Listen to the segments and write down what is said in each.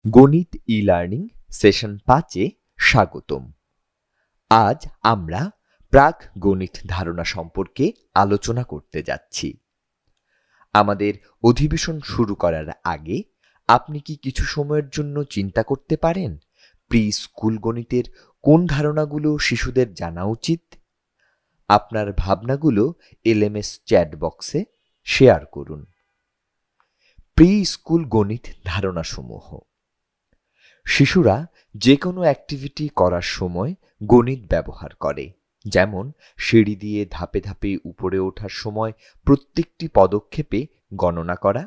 গণিত e-learning session 5-এ স্বাগতম। আজ আমরা প্রাক গণিত ধারণা সম্পর্কে আলোচনা করতে যাচ্ছি। আমাদের অধিবেশন শুরু করার আগে আপনি কি কিছু সময়ের জন্য চিন্তা করতে পারেন প্রি স্কুল গণিতের কোন ধারণাগুলো শিশুদের জানা উচিত? আপনার ভাবনাগুলো এলএমএস চ্যাট বক্সে শেয়ার করুন। প্রি স্কুল গণিত ধারণাসমূহ। শিশুরা যে কোনো অ্যাক্টিভিটি করার সময় গণিত ব্যবহার করে, যেমন সিঁড়ি দিয়ে ধাপে ধাপে উপরে ওঠার সময় প্রত্যেকটি পদক্ষেপে গণনা করা,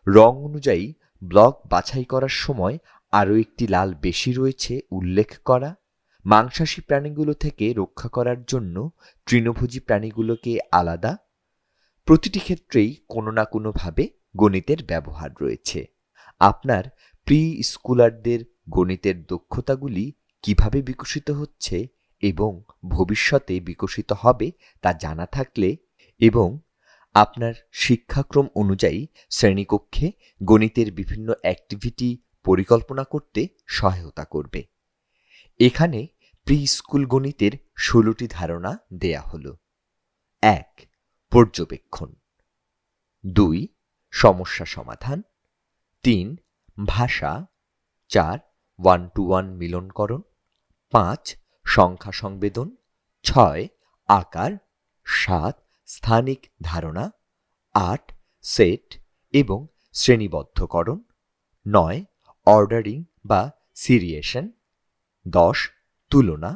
রং অনুযায়ী ব্লক বাছাই করার সময় আরও একটি লাল বেশি রয়েছে উল্লেখ করা, মাংসাশী প্রাণীগুলো থেকে রক্ষা করার জন্য তৃণভোজী প্রাণীগুলোকে আলাদা। প্রতিটি ক্ষেত্রেই কোনো না কোনোভাবে গণিতের ব্যবহার রয়েছে। আপনার প্রি স্কুলারদের গণিতের দক্ষতাগুলি কিভাবে বিকশিত হচ্ছে এবং ভবিষ্যতে বিকশিত হবে তা জানা থাকলে এবং আপনার শিক্ষাক্রম অনুযায়ী শ্রেণীকক্ষে গণিতের বিভিন্ন অ্যাক্টিভিটি পরিকল্পনা করতে সহায়তা করবে। এখানে প্রি স্কুল গণিতের 16টি ধারণা দেয়া হলো। 1. পর্যবেক্ষণ। 2. সমস্যা সমাধান। 3. ভাষা। 4. ওয়ান-টু-ওয়ান মিলনকরণ। 5. সংখ্যা সংবেদন। 6. আকার। 7. স্থানিক ধারণা। 8. সেট এবং শ্রেণীবদ্ধকরণ। 9. অর্ডারিং বা সিরিয়েশন। 10. তুলনা।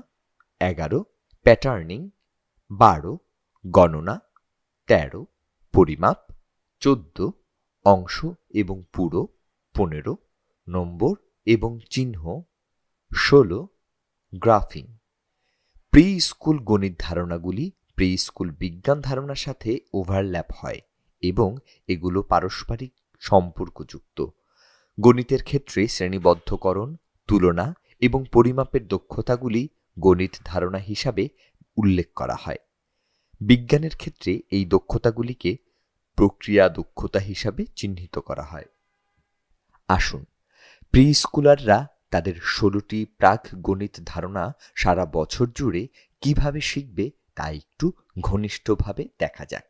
11. প্যাটার্নিং। 12. গণনা। 13. পরিমাপ। 14. অংশ এবং পুরো। 15. নম্বর এবং চিহ্ন। 16. গ্রাফিং। প্রি স্কুল গণিত ধারণাগুলি প্রি স্কুল বিজ্ঞান ধারণার সাথে ওভারল্যাপ হয় এবং এগুলো পারস্পরিক সম্পর্কযুক্ত। গণিতের ক্ষেত্রে শ্রেণীবদ্ধকরণ, তুলনা এবং পরিমাপের দক্ষতাগুলি গণিত ধারণা হিসাবে উল্লেখ করা হয়। বিজ্ঞানের ক্ষেত্রে এই দক্ষতাগুলিকে প্রক্রিয়া দক্ষতা হিসাবে চিহ্নিত করা হয়। আসুন, প্রি স্কুলাররা তাদের 16টি প্রাক গণিত ধারণা সারা বছর জুড়ে কিভাবে শিখবে তা একটু ঘনিষ্ঠভাবে দেখা যাক।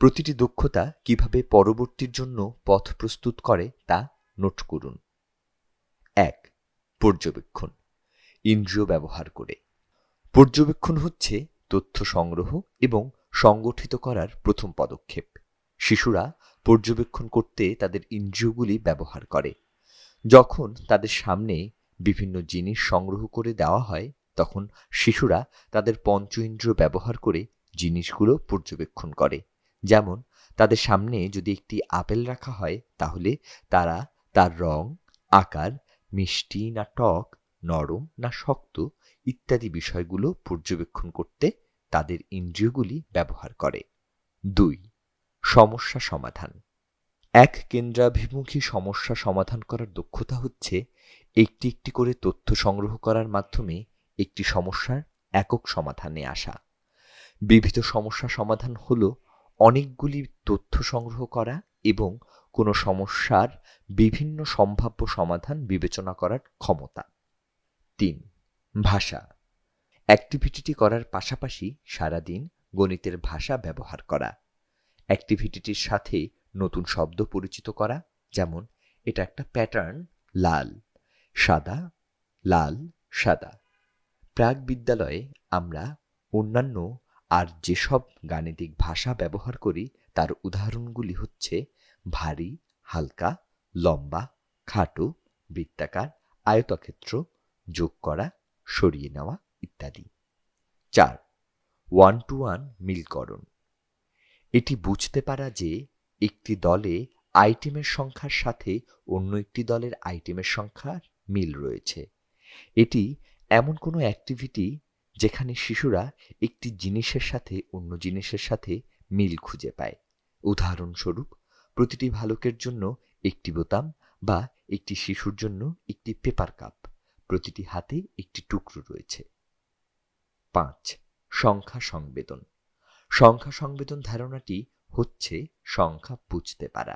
প্রতিটি দক্ষতা কিভাবে পরবর্তীর জন্য পথ প্রস্তুত করে তা নোট করুন। 1. পর্যবেক্ষণ। ইন্দ্রিয় ব্যবহার করে। পর্যবেক্ষণ হচ্ছে তথ্য সংগ্রহ এবং সংগঠিত করার প্রথম পদক্ষেপ। শিশুরা পর্যবেক্ষণ করতে তাদের ইন্দ্রিয়গুলি ব্যবহার করে। যখন তাদের সামনে বিভিন্ন জিনিস সংগ্রহ করে দেওয়া হয়, তখন শিশুরা তাদের পঞ্চ ইন্দ্রিয় ব্যবহার করে জিনিসগুলো পর্যবেক্ষণ করে। যেমন, তাদের সামনে যদি একটি আপেল রাখা হয়, তাহলে তারা তার রং, আকার, মিষ্টি না টক, নরম না শক্ত ইত্যাদি বিষয়গুলো পর্যবেক্ষণ করতে তাদের ইন্দ্রিয়গুলি ব্যবহার করে। 2. সমস্যা সমাধান। এক কেন্দ্রাভিমুখী সমস্যা সমাধান করার দক্ষতা হচ্ছে একটি একটি করে তথ্য সংগ্রহ করার মাধ্যমে একটি সমস্যার একক সমাধানে আসা। বিবিধ সমস্যা সমাধান হলো অনেকগুলি তথ্য সংগ্রহ করা এবং কোনো সমস্যার বিভিন্ন সম্ভাব্য সমাধান বিবেচনা করার ক্ষমতা। 3. ভাষা। অ্যাক্টিভিটিটি করার পাশাপাশি সারাদিন গণিতের ভাষা ব্যবহার করা। অ্যাক্টিভিটিটির সাথে নতুন শব্দ পরিচিত করা, যেমন এটা একটা প্যাটার্ন, লাল সাদা, লাল সাদা। প্রাক বিদ্যালয়ে আমরা অন্যান্য আর যেসব গাণিতিক ভাষা ব্যবহার করি তার উদাহরণগুলি হচ্ছে ভারী, হালকা, লম্বা, খাটো, বৃত্তাকার, আয়তক্ষেত্র, যোগ করা, সরিয়ে নেওয়া ইত্যাদি। 4. ওয়ান-টু-ওয়ান মিলকরণ। এটি বুঝতে পারা যে একটি দলে আইটেমের সংখ্যার সাথে অন্য একটি দলের আইটেমের সংখ্যার মিল রয়েছে। এটি এমন কোনো অ্যাক্টিভিটি যেখানে শিশুরা একটি জিনিসের সাথে অন্য জিনিসের সাথে মিল খুঁজে পায়। উদাহরণস্বরূপ, প্রতিটি ভালুকের জন্য একটি বোতাম বা একটি শিশুর জন্য একটি পেপার কাপ, প্রতিটি হাতে একটি টুকরো রয়েছে। 5. সংখ্যা সংবেদন। সংখ্যা সংবেদন ধারণাটি হচ্ছে সংখ্যা বুঝতে পারা।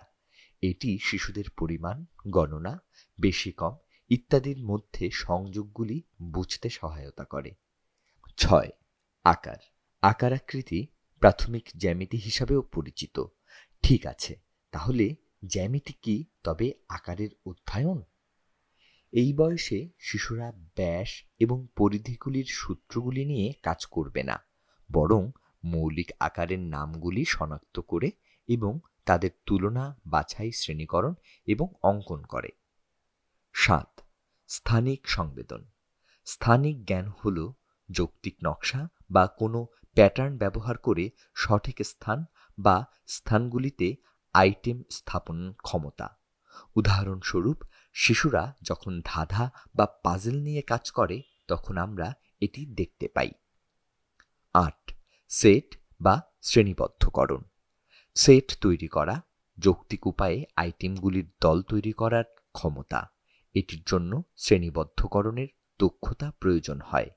এটি শিশুদের পরিমাণ, গণনা, বেশি কম ইত্যাদির মধ্যে সংযোগগুলি বুঝতে সহায়তা করে। 6. আকার। আকার আকৃতি প্রাথমিক জ্যামিতি হিসাবেও পরিচিত। ঠিক আছে, তাহলে জ্যামিতি কি তবে আকারের অধ্যয়ন? এই বয়সে শিশুরা ব্যাস এবং পরিধিগুলির সূত্রগুলি নিয়ে কাজ করবে না, বরং মৌলিক আকারের নামগুলি শনাক্ত করে এবং তাদের তুলনা, বাছাই, শ্রেণীকরণ এবং অঙ্কন করে। 7. স্থানিক সংবেদন। স্থানিক জ্ঞান হল যৌক্তিক নকশা বা কোনো প্যাটার্ন ব্যবহার করে সঠিক স্থান বা স্থানগুলিতে আইটেম স্থাপন ক্ষমতা। উদাহরণস্বরূপ, শিশুরা যখন ধাঁধা বা পাজল নিয়ে কাজ করে তখন আমরা এটি দেখতে পাই। 8. সেট বা শ্রেণীবদ্ধকরণ। সেট তৈরি করা, যৌক্তিক উপায়ে আইটেমগুলির দল তৈরি করার ক্ষমতা। এটির জন্য শ্রেণীবদ্ধকরণের দক্ষতা প্রয়োজন হয়।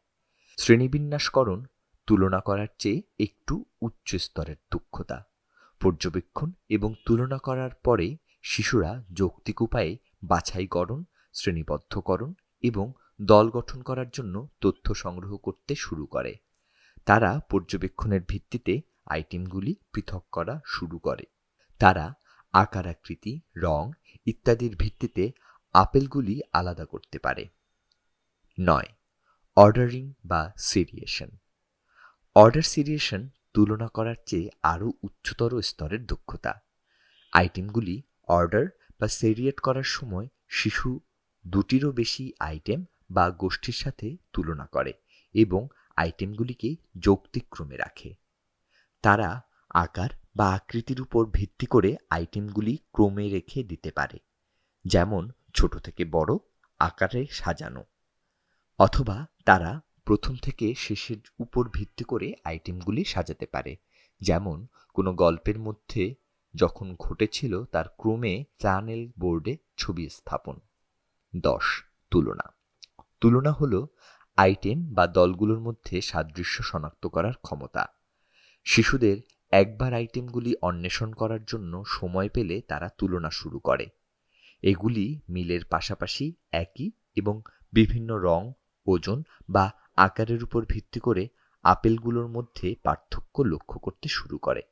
শ্রেণীবিন্যাসকরণ তুলনা করার চেয়ে একটু উচ্চ স্তরের দক্ষতা। পর্যবেক্ষণ এবং তুলনা করার পরে শিশুরা যৌক্তিক উপায়ে বাছাইকরণ, শ্রেণীবদ্ধকরণ এবং দল গঠন করার জন্য তথ্য সংগ্রহ করতে শুরু করে। তারা পর্যবেক্ষণের ভিত্তিতে আইটেমগুলি পৃথক করা শুরু করে। তারা আকার, আকৃতি, রং ইত্যাদির ভিত্তিতে আপেলগুলি আলাদা করতে পারে। 9. অর্ডারিং বা সিরিয়েশন। অর্ডার সিরিয়েশন তুলনা করার চেয়ে আরও উচ্চতর স্তরের দক্ষতা। আইটেমগুলি অর্ডার বা সেরিয়েট করার সময় শিশু দুটিরও বেশি আইটেম বা গোষ্ঠীর সাথে তুলনা করে এবং আইটেমগুলিকে যৌক্তিক ক্রমে রাখে। তারা আকার বা আকৃতির উপর ভিত্তি করে আইটেমগুলি ক্রমে রেখে দিতে পারে, যেমন ছোট থেকে বড় আকারে সাজানো, অথবা তারা প্রথম থেকে শেষের উপর ভিত্তি করে আইটেমগুলি সাজাতে পারে, যেমন কোনো গল্পের মধ্যে যখন ঘটেছিল তার ক্রমে প্যানেল বোর্ডে ছবি স্থাপন। 10. তুলনা। তুলনা হলো আইটেম বা দলগুলোর মধ্যে সাদৃশ্য শনাক্ত করার ক্ষমতা। শিশুদের একবার আইটেমগুলি অন্বেষণ করার জন্য সময় পেলে তারা তুলনা শুরু করে। এগুলি মিলের পাশাপাশি একই এবং বিভিন্ন রং, ওজন বা আকারের উপর ভিত্তি করে আপেলগুলোর মধ্যে পার্থক্য লক্ষ্য করতে শুরু করে।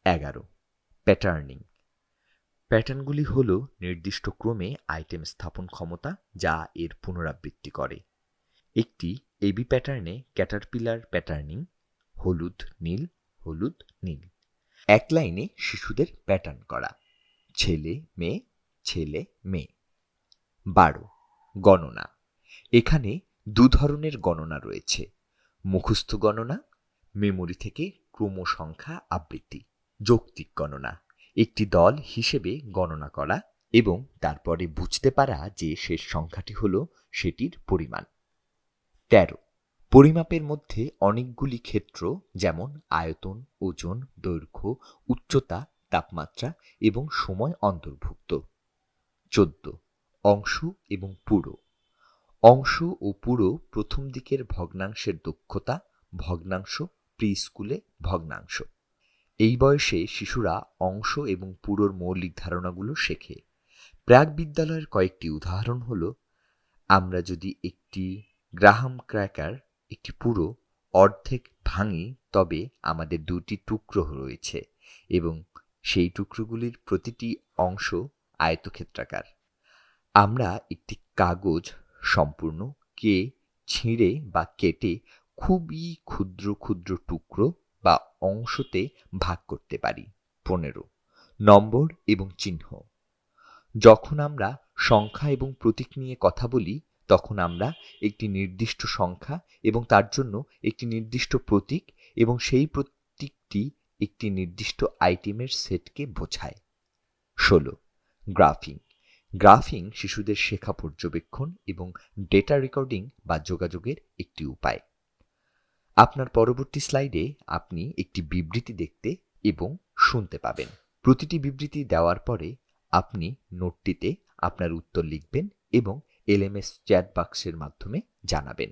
11. প্যাটার্নিং। প্যাটার্নগুলি হল নির্দিষ্ট ক্রমে আইটেম স্থাপন ক্ষমতা যা এর পুনরাবৃত্তি করে। একটি এবি প্যাটার্নে ক্যাটারপিলার প্যাটার্নিং, হলুদ নীল হলুদ নীল। এক লাইনে শিশুদের প্যাটার্ন করা, ছেলে মেয়ে ছেলে মেয়ে। 12. গণনা। এখানে দু ধরনের গণনা রয়েছে: মুখস্থ গণনা, মেমোরি থেকে ক্রমসংখ্যা আবৃত্তি; যৌক্তিক গণনা, একটি দল হিসেবে গণনা করা এবং তারপরে বুঝতে পারা যে শেষ সংখ্যাটি হল সেটির পরিমাণ। 13. পরিমাপের মধ্যে অনেকগুলি ক্ষেত্র যেমন আয়তন, ওজন, দৈর্ঘ্য, উচ্চতা, তাপমাত্রা এবং সময় অন্তর্ভুক্ত। 14. অংশ এবং পুরো। অংশ ও পুরো প্রথম দিকের ভগ্নাংশের দক্ষতা, ভগ্নাংশ, প্রি স্কুলে ভগ্নাংশ। এই বয়সে শিশুরা অংশ এবং পুরোর মৌলিক ধারণাগুলো শেখে। প্রাক বিদ্যালয়ের কয়েকটি উদাহরণ হল: আমরা যদি একটি গ্রাহাম ক্র্যাকার একটি পুরো অর্ধেক ভাঙি তবে আমাদের দুটি টুকরো রয়েছে এবং সেই টুকরোগুলির প্রতিটি অংশ আয়তক্ষেত্রাকার। আমরা একটি কাগজ সম্পূর্ণ ছিঁড়ে বা কেটে খুবই ক্ষুদ্র ক্ষুদ্র টুকরো বা অংশতে ভাগ করতে পারি। 15. নম্বর এবং চিহ্ন। যখন আমরা সংখ্যা এবং প্রতীক নিয়ে কথা বলি তখন আমরা একটি নির্দিষ্ট সংখ্যা এবং তার জন্য একটি নির্দিষ্ট প্রতীক এবং সেই প্রতীকটি একটি নির্দিষ্ট আইটেমের সেটকে বোঝায়। 16. গ্রাফিং। গ্রাফিং শিশুদের শেখা পর্যবেক্ষণ এবং ডেটা রেকর্ডিং বা যোগাযোগের একটি উপায়। আপনার পরবর্তী স্লাইডে আপনি একটি বিবৃতি দেখতে এবং শুনতে পাবেন। প্রতিটি বিবৃতি দেওয়ার পরে আপনি নোটটিতে আপনার উত্তর লিখবেন এবং এলএমএস চ্যাট বাক্সের মাধ্যমে জানাবেন।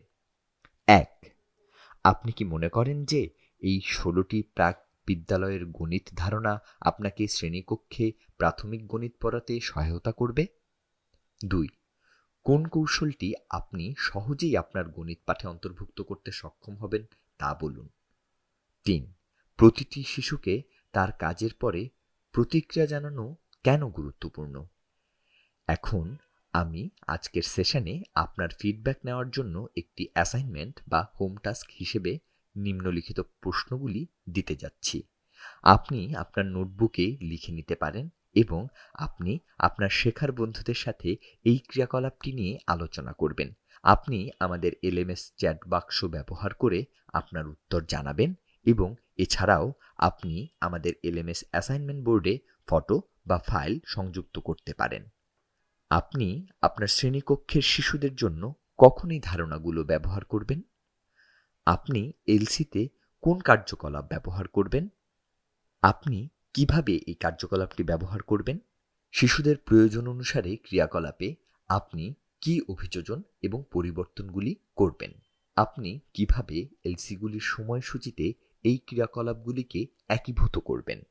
1. আপনি কি মনে করেন যে এই 16টি প্রাক বিদ্যালয়ের গণিত ধারণা আপনাকে শ্রেণীকক্ষে প্রাথমিক গণিত পড়াতে সহায়তা করবে? 2. কোন কৌশলটি আপনি সহজেই আপনার গণিত পাঠে অন্তর্ভুক্ত করতে সক্ষম হবেন তা বলুন। 3. প্রতিটি শিশুকে তার কাজের পরে প্রতিক্রিয়া জানানো কেন গুরুত্বপূর্ণ? এখন আমি আজকের সেশনে আপনার ফিডব্যাক নেওয়ার জন্য একটি অ্যাসাইনমেন্ট বা হোম টাস্ক হিসেবে নিম্নলিখিত প্রশ্নগুলি দিতে যাচ্ছি। আপনি আপনার নোটবুকে লিখে নিতে পারেন এবং আপনি আপনার শেখার বন্ধুদের সাথে এই ক্রিয়াকলাপটি নিয়ে আলোচনা করবেন। আপনি আমাদের এলএমএস চ্যাট বাক্স ব্যবহার করে আপনার উত্তর জানাবেন এবং এছাড়াও আপনি আমাদের এলএমএস অ্যাসাইনমেন্ট বোর্ডে ফটো বা ফাইল সংযুক্ত করতে পারেন। আপনি আপনার শ্রেণীকক্ষের শিশুদের জন্য কখন এই ধারণাগুলো ব্যবহার করবেন? আপনি এলসিতে কোন কার্যকলাপ ব্যবহার করবেন? আপনি কিভাবে এই কার্যকলাপটি ব্যবহার করবেন? শিশুদের প্রয়োজন অনুসারে ক্রিয়াকলাপে আপনি কি অভিযোজন এবং পরিবর্তনগুলি করবেন? আপনি কিভাবে এলসিগুলির সময়সূচিতে এই ক্রিয়াকলাপগুলিকে একীভূত করবেন?